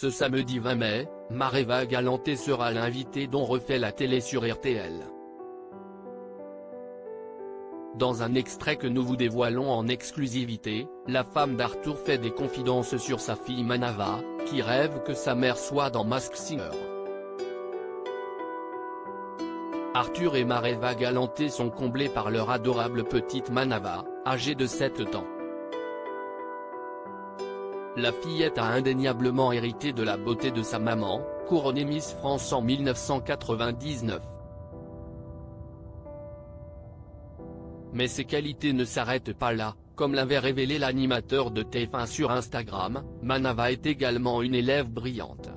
Ce samedi 20 mai, Mareva Galanté sera l'invitée d'On refait la télé sur RTL. Dans un extrait que nous vous dévoilons en exclusivité, la femme d'Arthur fait des confidences sur sa fille Manava, qui rêve que sa mère soit dans Masked Singer. Arthur et Mareva Galanté sont comblés par leur adorable petite Manava, âgée de 7 ans. La fillette a indéniablement hérité de la beauté de sa maman, couronnée Miss France en 1999. Mais ses qualités ne s'arrêtent pas là, comme l'avait révélé l'animateur de TF1 sur Instagram, Manava est également une élève brillante.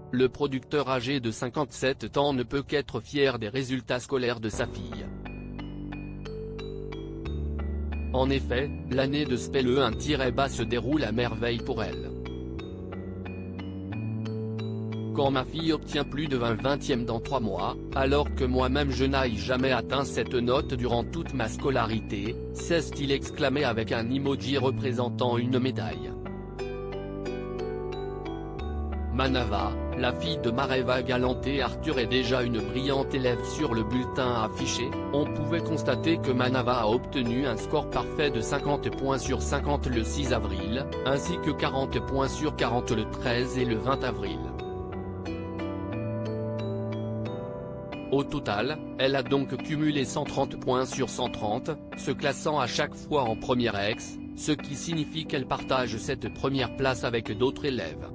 Le producteur âgé de 57 ans ne peut qu'être fier des résultats scolaires de sa fille. En effet, l'année de SPE1-bas se déroule à merveille pour elle. Quand ma fille obtient plus de 20e dans 3 mois, alors que moi-même je n'aille jamais atteint cette note durant toute ma scolarité, s'est-il exclamé avec un emoji représentant une médaille. Manava, la fille de Mareva Galanté Arthur est déjà une brillante élève. Sur le bulletin affiché, on pouvait constater que Manava a obtenu un score parfait de 50 points sur 50 le 6 avril, ainsi que 40 points sur 40 le 13 et le 20 avril. Au total, elle a donc cumulé 130 points sur 130, se classant à chaque fois en première ex, ce qui signifie qu'elle partage cette première place avec d'autres élèves.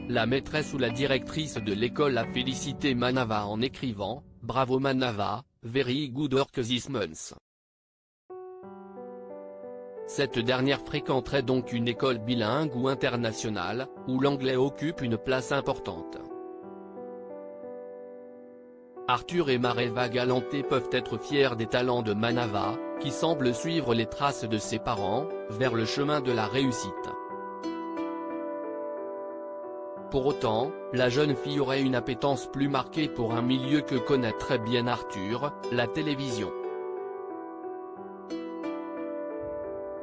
La maîtresse ou la directrice de l'école a félicité Manava en écrivant « Bravo Manava, very good work this month ». Cette dernière fréquenterait donc une école bilingue ou internationale, où l'anglais occupe une place importante. Arthur et Mareva Galanté peuvent être fiers des talents de Manava, qui semble suivre les traces de ses parents, vers le chemin de la réussite. Pour autant, la jeune fille aurait une appétence plus marquée pour un milieu que connaît très bien Arthur, la télévision.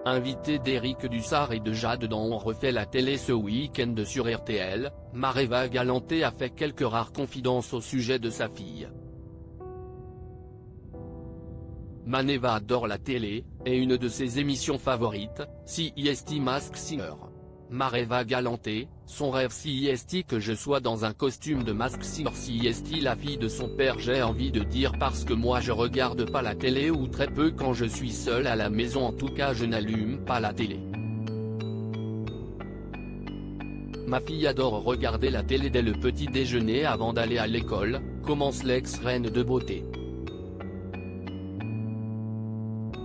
Invitée d'Éric Dussart et de Jade dans On refait la télé ce week-end sur RTL, Mareva Galanté a fait quelques rares confidences au sujet de sa fille. Maneva adore la télé, et une de ses émissions favorites, CIST Masked Singer. Mareva Galanté, son rêve CIST que je sois dans un costume de Masked Singer. CIST la fille de son père. J'ai envie de dire parce que moi je regarde pas la télé ou très peu quand je suis seule à la maison, en tout cas je n'allume pas la télé. Ma fille adore regarder la télé dès le petit déjeuner avant d'aller à l'école, commence l'ex-reine de beauté.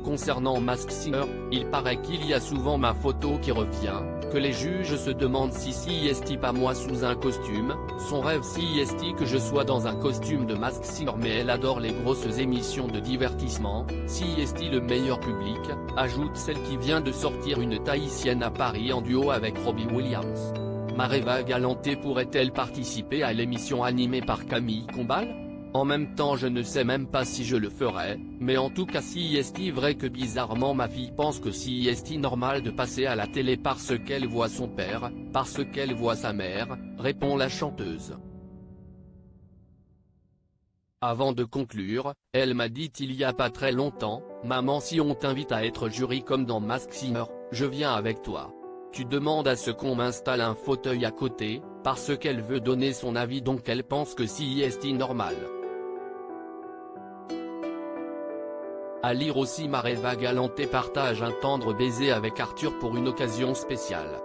Concernant Masked Singer, il paraît qu'il y a souvent ma photo qui revient, que les juges se demandent si CIST pas moi sous un costume, son rêve CIST que je sois dans un costume de Masked Singer, mais elle adore les grosses émissions de divertissement, CIST le meilleur public, ajoute celle qui vient de sortir une Tahitienne à Paris en duo avec Robbie Williams. Mareva Galanté pourrait-elle participer à l'émission animée par Camille Combal ? En même temps je ne sais même pas si je le ferais, mais en tout cas CIST vrai que bizarrement ma fille pense que CIST normal de passer à la télé parce qu'elle voit son père, parce qu'elle voit sa mère, répond la chanteuse. Avant de conclure, elle m'a dit il y a pas très longtemps, maman si on t'invite à être jury comme dans Masked Singer, je viens avec toi. Tu demandes à ce qu'on m'installe un fauteuil à côté, parce qu'elle veut donner son avis donc elle pense que CIST normal. À lire aussi Mareva Galanté partage un tendre baiser avec Arthur pour une occasion spéciale.